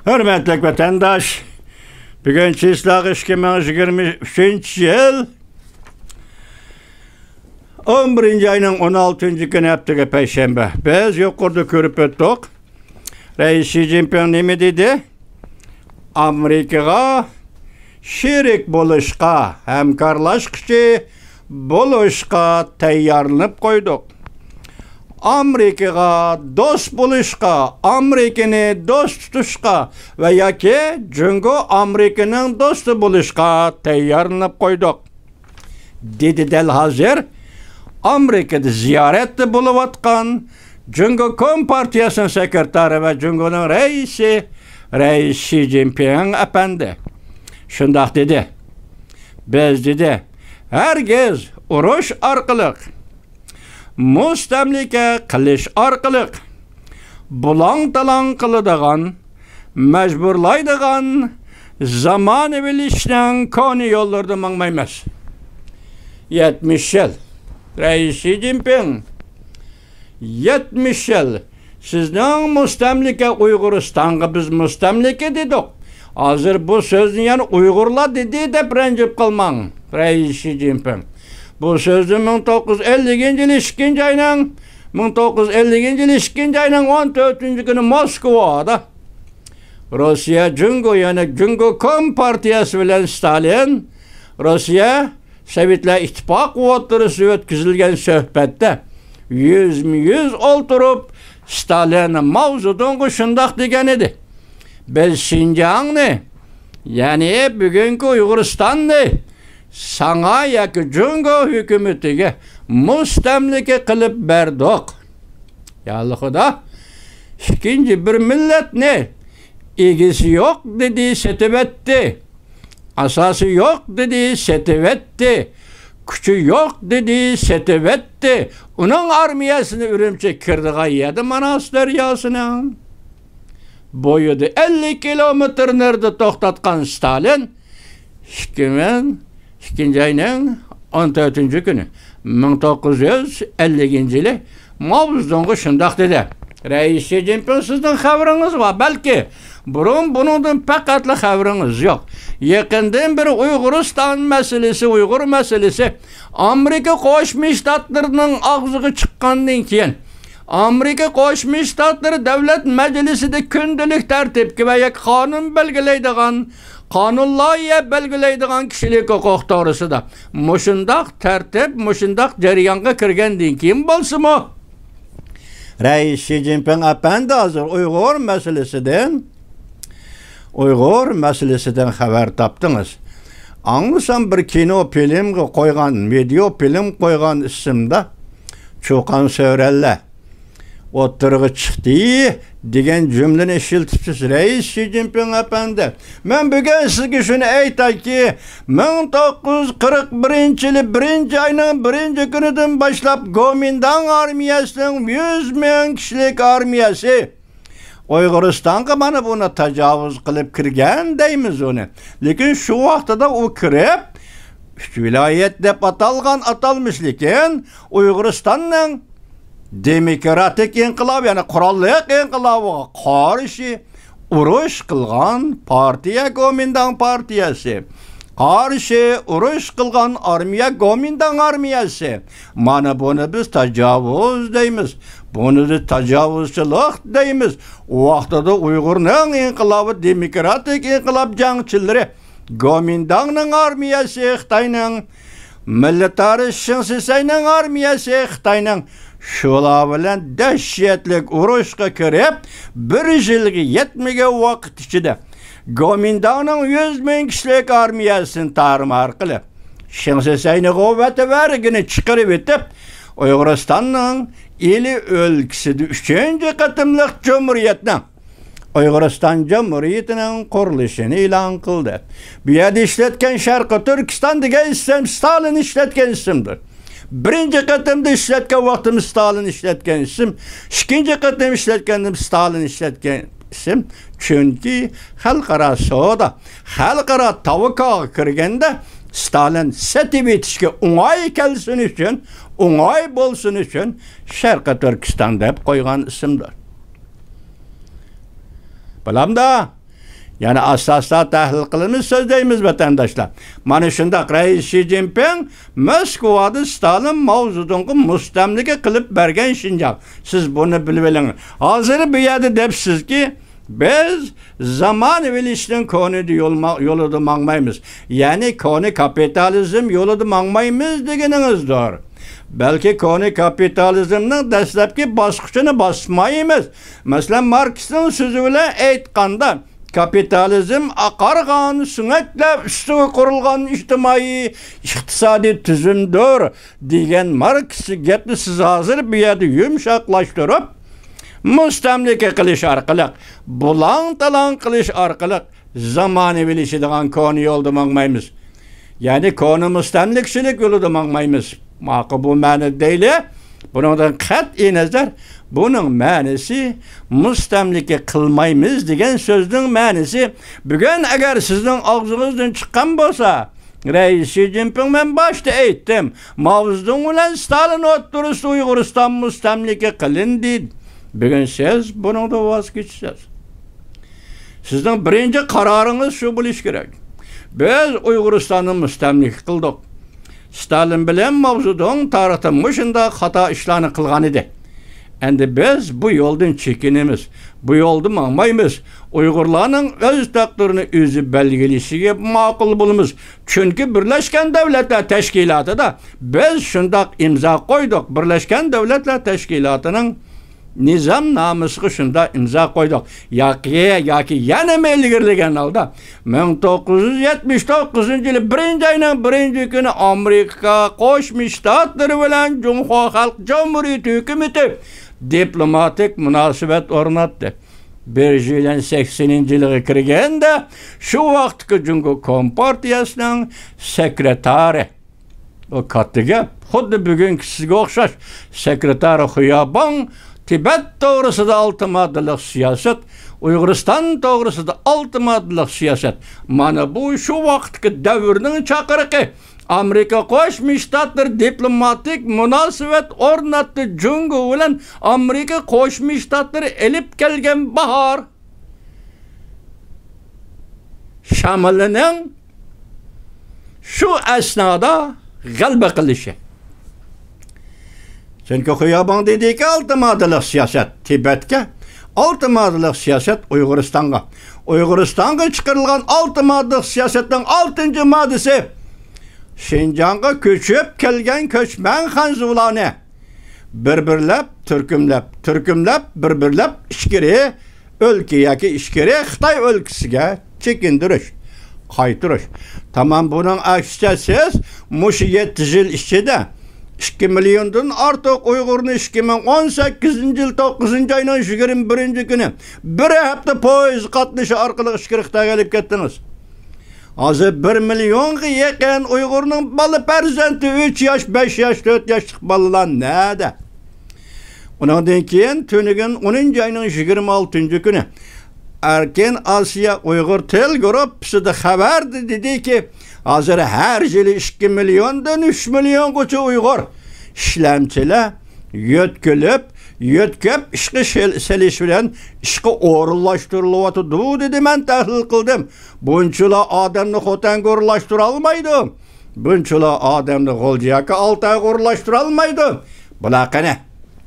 Hürmetlik vatandaş, bugün çislak 2023 yıl 11. ayının 16. günü haftaga Perşembe. Biz yukarıda körüp öttük. Reis Xi Jinping neme dedi? Amerikaga şerik boluşqa, hemkarlaşqıcı boluşqa tayyorlanıp koyduk. Amerikaga dost boluşqa, Amerikani dost tutuşqa ve yaki Cungo Amerikanın dostu boluşqa tayyorlanıp koyduk. Dedi del hazır Amerika'da ziyarette buluvatkan Cungo Kompartiyası'nın sekreteri ve Cungo'nun reisi Reis Xi Jinping efendi. Şundak dedi. Biz dedi herkes uruş arqılık, mustamlika qilish arqılık, bulang talang qiladigan, mecburlaydigan zamanı bilishning koni yollarda mangmaymiz. 70 yıl. Reis Xi Jinping 70 yıl. Sizden mustamlika Uyg'uristan'a biz mustamlika dedik. Hazır bu sözün yani Uygurlar dedi de rencip kalmang. Reis Xi Jinping. Bu sözün 1950 yıl 2. ayının 14. günü Moskova'da Rusya Cungo yani Cungo Kompartiyası bilen Stalin Rusya Sovetler İttifak oturuşu ötküzülgen söhbette yüz olturup Stalin Mao Zedong'u şundak degen idi. Biz Şinjan'ı yani bugünkü Uyguristan'ı sana yaki Cungo hükümetiga mustamlika qilib berdik. Yallıqıda ikinci bir millet ne? İlgisi yok dedi, setib etti. Asası yok dedi, setib etti. Küçü yok dedi, setib etti. Onun armiyasını Ürümçi kirdiğe yedi Manas deryasına. Boyu da 50 kilometre nerede toxtatkan Stalin 2. ayının 14. günü 1950 yılı Mao Zedong'u şundak dedi. Reis Xi Jinping sizden haberiniz var. Belki burun bunun pekatlı haberiniz yok. Yakından bir Uyguristan meselesi, Uygur meselesi Amerika Qo'shma Shtatlarının ağzığı çıkkandan keyin Amerika Qo'shma Shtatları Devlet Meclisi'de gündelik tertipki ve kanun belgileydiğen kanun layığa belgileydiğen kişilik hukuk doğrusu da muşundak tertip, muşundak jarayonga kirgandan keyin bolsun mu? Reis Xi Jinping efendi hazır Uygur meselesinden haber taptınız. Anlısam bir kino film koygan, video film koygan isimde Çokan Söyrelle oturgu çıktı degen cümleni işiltipsiz Reis Xi Jinping efendi. Ben bugün sizge şunu aytay ki 1941 yılı 1. ayının 1. günüdün başlap Kuomintang armiyasının 100.000 kişilik armiyası Uyguristan'a bana buna tecavüz kılıp kirgen deymiz onu. Lekin şu vaqtada o kirip vilayet dep atalmışlıken Uyguristan'ın demokratik inqilab yani qurolliq inqilabiga qarshi urush qilgan partiya Kuomintang partiyasi, qarshi urush qilgan armiya Kuomintang armiyasi. Mana buni biz tajovuz deymiz. Bunu da tajovuzchilik deymiz. O vaqtda Uyg'urning inqilobi demokratik inqilab jangchilari Kuomintangning armiyasi, Xitoyning millatari Shinsisayning armiyasi, Xitoyning şolar bilen dehşetlik urushga kirib 1 yilga yetmagan vaqt ichida Kuomintangning 100.000 kishilik armiyasini tarmar qilib Shinsisayni quvvati vergini chiqarib etib Uyg'uristanning eli o'lkasida 3-chi qatimliq Cumhuriyetning Uyg'uriston Cumhuriyetining qurilishini e'lon qildi. Bu yerda ishlatgan Sharqi Turkiston degan ism Stalin ishlatgan ismdir. 1. qatimda ishlatgan vaqtimiz Stalin ishlatgan ism, 2. qatim ishlatganim Stalin ishlatgan ism. Chunki xalqaro savdo, xalqaro tavaqqa kirganda Stalin setib etishga o'ng'ay kelsin uchun, o'ng'ay bo'lsin uchun Sharqi Turkiston deb qo'ygan ismdir. Bilamda Yani asasda tahlil qilamiz, so'zlaymiz vatandaşlar. Mana shundaq Rais Xi Jinping Moskvada Stalin Mao Zedongga mustamlika qilib bergan Şinjan. Siz bunu bilib oling. Hozir bu yerda debsizki, biz zamonaviylashning koni yo'lida mangmaymiz. Ya'ni koni kapitalizm yo'lida mangmaymiz deganingizdir. Belki koni kapitalizmning dastlabki bosqichini bosmaymiz. Masalan, Marksning so'zi bilan aytganda, kapitalizm aqargan, sünetlep üstüne kurulgan ijtimoiy iqtisodiy tuzumdur degan Marks gapni siz hozir bu yerda yumshoqlashtirib, mustamlika qilish orqali, bulang-talang qilish orqali zamonaviylashadigan koni yo'lda mangmaymiz. Ya'ni koni mustamlikchilik yo'lida mangmaymiz. Maqi bu ma'no deyli. Bundan qat'iy nazar, bunun ma'nosi mustamlika qilmaymiz degan so'zning ma'nosi bugun agar sizning og'zingizdan chiqqan bo'lsa, Rais Xi Jinping men boshda aytdim, Mao Zedong bilan Stalin o'rtasida Uyg'uriston mustamlika qilindi. Bugun siz bundan voz kechasiz. Sizning birinchi qaroringiz shu bo'lish kerak. Biz Uyg'uristonni mustamlika qildik. Stalin bilan Mao Zedong tarixda mushunda xato ishlarni qilgan edi. Endi biz bu yo'ldan chekinamiz. Bu yo'lda mangmaymiz. Uyg'urlarning o'z taqdirini o'zi belgilashiga ma'qul bo'lamiz. Chunki Birlashgan Davlatlar Tashkilotida biz shundoq imzo qo'ydik. Birlashgan Davlatlar Tashkilotining nizam namusiga shunda imzo qo'ydik. Yoki yana ilgirlagan holda 1979-yili 1-oyning 1-kuni Amerika Qo'shma Shtatlari bilan Jumhur Xalq Jamhuriyati hukumati diplomatik munosabat o'rnatdi. 1980-yilga kirganda shu vaqtgi Jungo Kompartiyasining sekretari, o katta gap, xuddi bugungi sizga o'xshash sekretari Xiyobon Tibet to'g'risida 6 moddalik siyosat, Uyg'uriston to'g'risida 6 moddalik siyosat. Mana bu shu vaqtgi davrning chaqiriqi. Amerika Qo'shma Shtatlar diplomatik munosabat o'rnatdi Jungo bilan Amerika Qo'shma Shtatlari elib kelgan bahor shamolining shu asnoda g'alaba qilishi. Çünkü Xiyobon dediki 6 moddalik siyosat Tibetga, 6 moddalik siyosat Uyg'uristonga. Uyg'uristonga chiqarilgan 6 moddalik siyosatning 6-moddasi Şinjanga ko'chib kelgan ko'chman xanzularni bir-birlab turkumlab bir-birlab ichkari o'lka yoki ichkari Xitoy o'lkasiga chekindirish, qaytirish. Tamam, buning aksicha siz mush 7 yil ichida 2 milyondan ortiq Uyg'urni 2018-yil 9-oyning 21-kuni bir hafta poyezd qatnashi orqali ichkari Xitoyga olib ketdingiz. Hozir 1 milyonga yaqin Uyg'urning bola farzandi 3 yosh, 5 yosh, 4 yoshlik bolalar nerede? Ondan keyin tunigan 10-oyning 26-kuni Erkin Asiya Uyg'ur Tel Gruppasida xabar dediki, hozir har yili 2 milyondan 3 milliongacha Uyg'ur ishlamchilar yo'tkab ishga selish bilan ishga o'rinlashtirilyapti dedi. Men tahlil qildim. Bunchalar odamni xo'tanga o'rinlashtira olmaydi. Bunchalar odamni g'o'ljiyaga oltaga o'rinlashtira olmaydi. Bular qani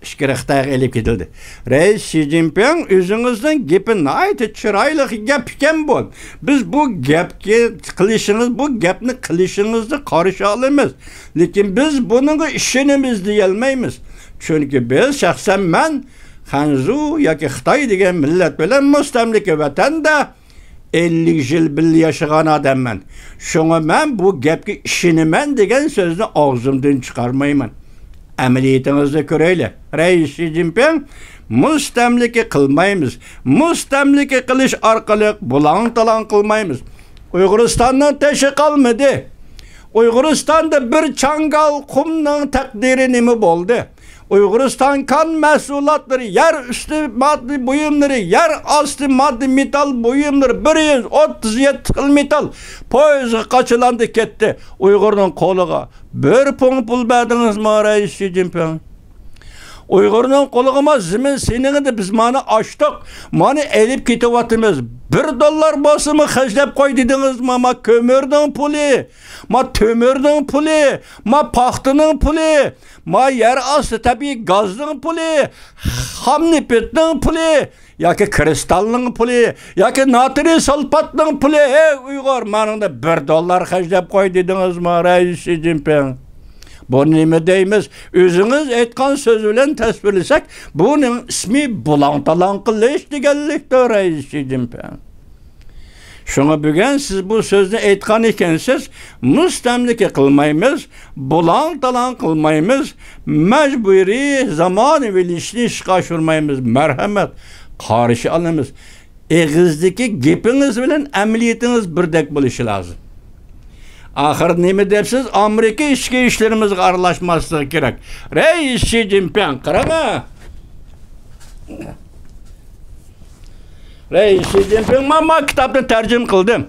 ishga Xitoyga elib ketildi. Rais Xi Jinping o'zingizning gapini aytib, chiroyli gap ekan bu. Biz bu gapni qilishingizni qarshi olamiz. Lekin biz bunga ishonamiz deyolmaymiz. Chunki biz shaxsan men Xanzu yoki Xitoy degan millat bilan mustamlika vatanda 50 yil birga yashagan odamman. Shunga men bu gapga ishonaman degan so'zni og'zimdan chiqarmayman. Amaliyatingizni ko'raylik. Rais Xi Jinping mustamlika qilmaymiz. Mustamlika qilish orqali bulang-talang qilmaymiz. Uyg'uristondan tashi qolmadi. Uyg'uristonda bir changal qumning taqdiri nima bo'ldi? Uyg'uriston kan mahsulotlari, yer usti moddiy buyumlari, yer osti moddiy metal buyumlari 137 xil metal poyezga qochilandi ketdi. Uyg'urning qo'liga bir pul berdingizmi Rais Xi Jinping? Uyg'urning qo'lig'ima zimin seningdi biz mana ochdik. Mana elib ketyapmiz. $1 bo'lsa-mi xajlab qo'y dedingiz, ma ko'mirning puli, ma to'mirning puli, ma paxtaning puli, ma yer osti tabiiy gazning puli, xam nefitning puli, yoki kristalning puli, yoki natriy sulfatning puli. Ey Uyg'ur, meningda $1 xajlab qo'y dedingiz, ma Rais Xi Jinping. Bu nima deymiz? O'zingiz aytgan so'z bilan tasvirlasak, buning ismi bulang-talang qilish deganlikdir, Rais Xi Jinping. Şuna bugun siz bu so'zni aytgan ekansiz, mustamlika qilmaymiz, bulang-talang qilmaymiz, majburiy zamonaviylikni ishga oshirmaymiz. Marhamat, qarshi olamiz. Eg'izdagi gapingiz bilan amaliyatingiz birdek bo'lishi lozim. Axir nima debsiz? Amerika ichki ishlarimizga aralashmasligi kerak. Rais Xi Jinping, qarama. Rais Xi Jinping men kitobni tarjima qildim.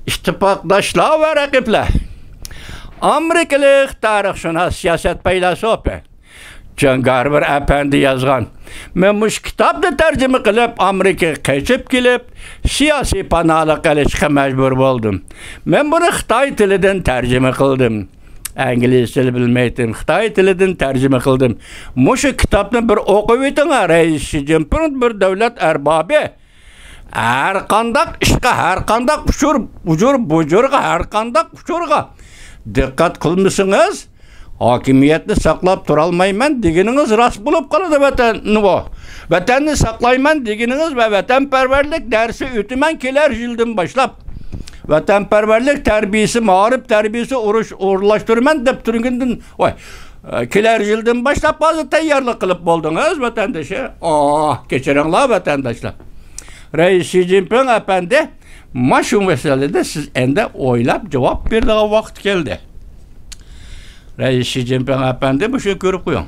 İttifoqdoshlar va raqiblar. Amerikalik tarixshunos, siyosat faylasufi John Garber apandi yozgan. Men mush kitobni tarjima qilib Amerikaga qaytib kelib, siyosiy panohlik qilishga majbur bo'ldim. Men buni Xitoy tilidan tarjima qildim. İngliz tili bilmaydim, Xitoy tilidan tarjima qildim. Mush kitobni bir o'qib o'ting, Rais Xi Jinping bir davlat arbobi. Har qandaq ishqa, har qandaq bujurga, har qandaq uchurga diqqat qilmasangiz, hokimiyatni saqlab tura olmayman deganingiz rost bo'lib qoladi vatanni. Vatanni saqlayman deganingiz va vatanparvarlik darsi o'taman kelar yildan boshlab. Vatanparvarlik tarbiyasi, ma'rif tarbiyasi o'rlashtirman deb turgandan, kelar yildan boshlab hozir tayyorlik qilib bo'ldingiz vatandoshlar. Kechiringlar vatandoshlar. Rais Xi Jinping efendi, şu meselede siz endi o'ylab javob beradigan vaqt keldi. Rais Xi Jinping efendi bu şey ko'rib qo'ying.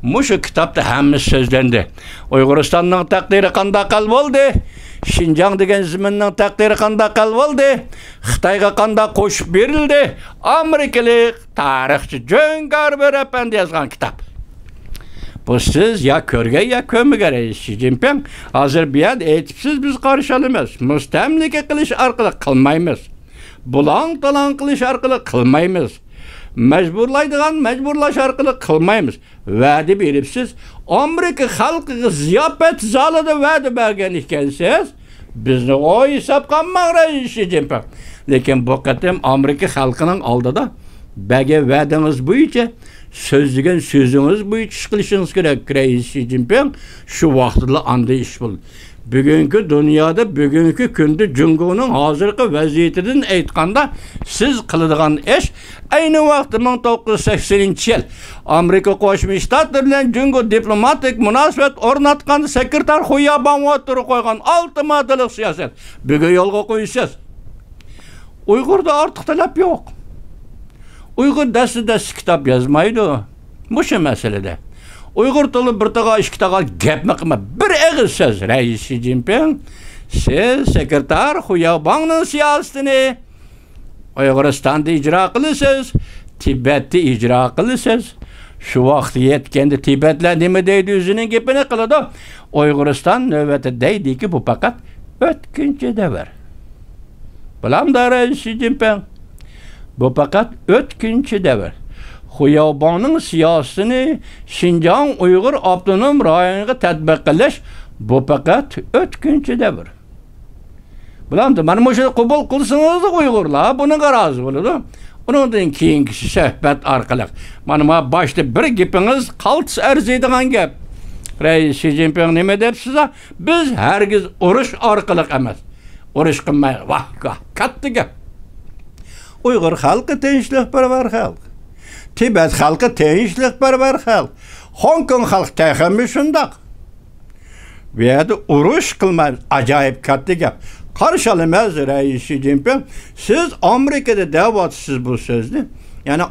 Mushu kitobda hamma so'zlandi. Uyg'uristonning taqdiri qanday bo'ldi? Xinjiang degan zaminning taqdiri qanday bo'ldi? Xitoyga qanday qo'shib berildi? Amerikalik tarixchi John Garber efendi yozgan kitob. Bu siz ya ko'rgan ya ko'rmagan Rais Xi Jinping hozir bu yerda aytibsiz, biz qarshi olamiz. Mustamlika qilish orqali qilmaymiz. Bulang-talang qilish orqali qilmaymiz. Majburlash orqali qilmaymiz. Va'da beribsiz. Amerika xalqiga ziyofat zalida va'da bergan ekansiz. Bizni o hisob qilmang Rais Xi Jinping. Lekin bu qatam Amerika xalqining oldida baga va'dangiz bo'yicha sözlügen sözünüz bu iş kılışınız gerek. Rais Xi Jinping şu vaqtida anda iş buldu. Bugünkü dünyada, bugünkü kündü Cumhur'un hazırki vaziyetinden aytganda siz kılıdığan iş aynı vaqtda 1980 yıl Amerika Qo'shma Shtatlar bilan Cumhur diplomatik münasebet o'rnatgan sekretar Xuyaban o'tirib qo'ygan 6 modellik siyosat bugun yo'lga qo'yishsiz. Uyg'urda ortiq talab yo'q. Uyg'ur dasti kitap yazmaydi. Bu şu meselede. Uyg'ur tili bir taqa ikki taqa gapmi qilma. Bir og'iz so'z. Rais Xi Jinping, siz sekretar Xuyabanning siyosatini Uyg'uristonda ijro qilasiz, Tibetda ijro qilasiz. Şu vaqt yetganda Tibetlar nima deydi o'zining gapini qiladi. Uyg'uriston navbatda deydiki bu faqat o'tkinchi davr. Bilamda Rais Xi Jinping bu faqat o'tkinchi davr. Xuyabanning siyosatini Xinjiang Uyg'ur avtonom rayoniga tatbiq qilish bu faqat o'tkinchi davr. Bilamda mana shu qabul qilsangiz Uyg'urlar buni rozi bo'ladi. Undan keyingi suhbat orqali mana boshda bir gapingiz qaltis arziydigan gap. Rais Xi Jinping nima debsiz? Biz hargiz urush orqali emas. Urush qilmay, vah, katta gap. Uyg'ur xalqi tinchlikparvar xalq. Tibet xalqi tinchlikparvar xalq. Hong Kong xalqi taxmin shundoq. Bu yerda urush qilmaymiz. Ajoyib katta gap. Qarshi olamiz Rais Xi Jinping. Siz Amerikada deyapsiz bu so'zni. Yani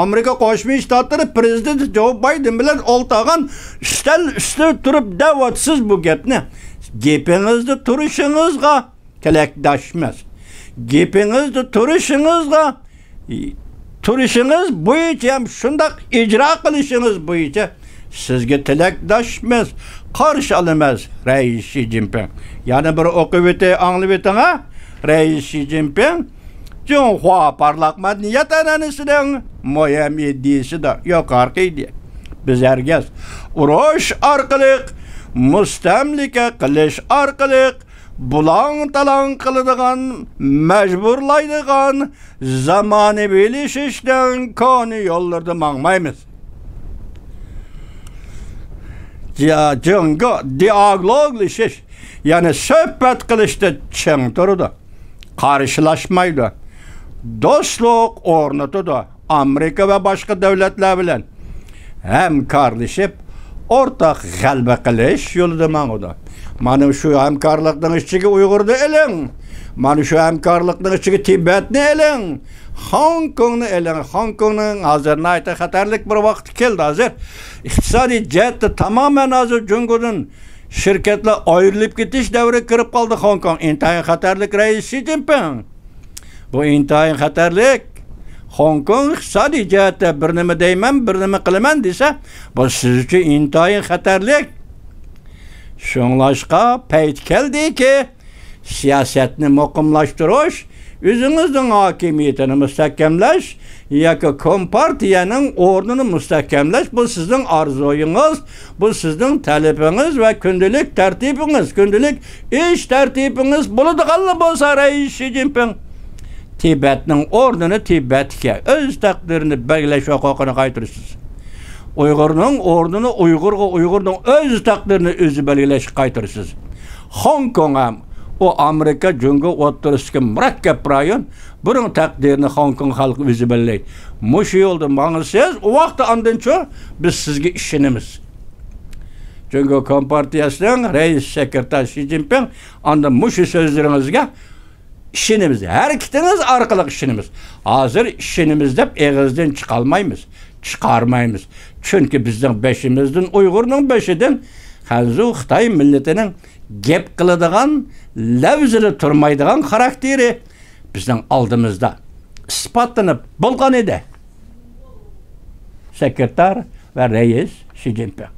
Amerika Qo'shma Shtatlari prezidenti Joe Biden bilan o'ltagan ustal turib deyapsiz bu gapni. Gapingizda turishingizga tilakdoshmas. Gapingizda turishingizga bo'yicha ham shundoq ijro qilishingiz bo'yicha sizge tilekdaşmaz, karşı alamaz Reis Xi Jinping. Yani bir okuvete anlıvetin ha? Reis Xi Jinping, Cunhua parlak medeniyet ananısının mühem iddiası da yok arkaydı. Biz herkes uruş arkalık, müstemlike kılış arkalık, bulan talan kılıdığın, mecburlaydıgan zamanı bilişişten konu yollarda mağmayımız. Diyaloglaşış, yani söhbet kılışta çıng durdu, karşılaşmaydı, dostluk ornatıdı, Amerika ve başka devletler bilen hemkarlaşıp ortak galba kılış yolunda mağdı. Mana şu hemkarlıktan içindeki Uygur'da elin, mana şu hemkarlıktan içindeki Tibet'ni elin, Hong Kong'ni elin, Hong Kong'un hazır nayta xatarlık bir vakti keldi hazır. İktisadi cihette tamamen hazır Cungu'nun şirketle ayrılıp gitiş devre kırıp kaldı Hong Kong. İntihayın xatarlık Reis Xi Jinping. Bu intihayın xatarlık Hong Kong iktisadi cihette bir nime deymen, bir nime kılımen dese, bu siz için intihayın xatarlık. Şunlaşqa peyt keldi ki siyasetini muqimlaştırış, özünüzün hakimiyetini müstahkemleş, yoki Kompartiyanın ordunu müstahkemleş, bu sizin arzuyunuz, bu sizin talebiniz ve gündelik tertibiniz, gündelik iş tertibiniz buladiganlar bolsa Reis Xi Jinping Tibet'nin ordunu Tibet'e öz takdirini belgileş hukukunu qaytırırsınız. Uygur'un ordunu Uygur'un öz takdirini özü belgileş qaytırırsınız. Hong Kong'a o Amerika Cungu oturuşki murakkab rayon bunun takdirini Hong Kong halkı özü belgileydi. Muşu yolda mağılsız o vaqti andan çoğu biz sizge işinimiz. Cungu Kompartiyasının reis sekreter Xi Jinping andan muşu sözlerinizge işinimiz, her ikitiniz arkalık işinimiz. Hazır işinimiz deyip eğizden çıkalmayımız, çıkarmayımız. Çünkü bizden beşimizden, Uygur'un beşiden Hanzu Xitay milletinin gep kılıdığan, levzili turmaydıgan karakteri bizden aldığımızda ispatlanıp bulgan idi. Sekreter ve reis Xi Jinping.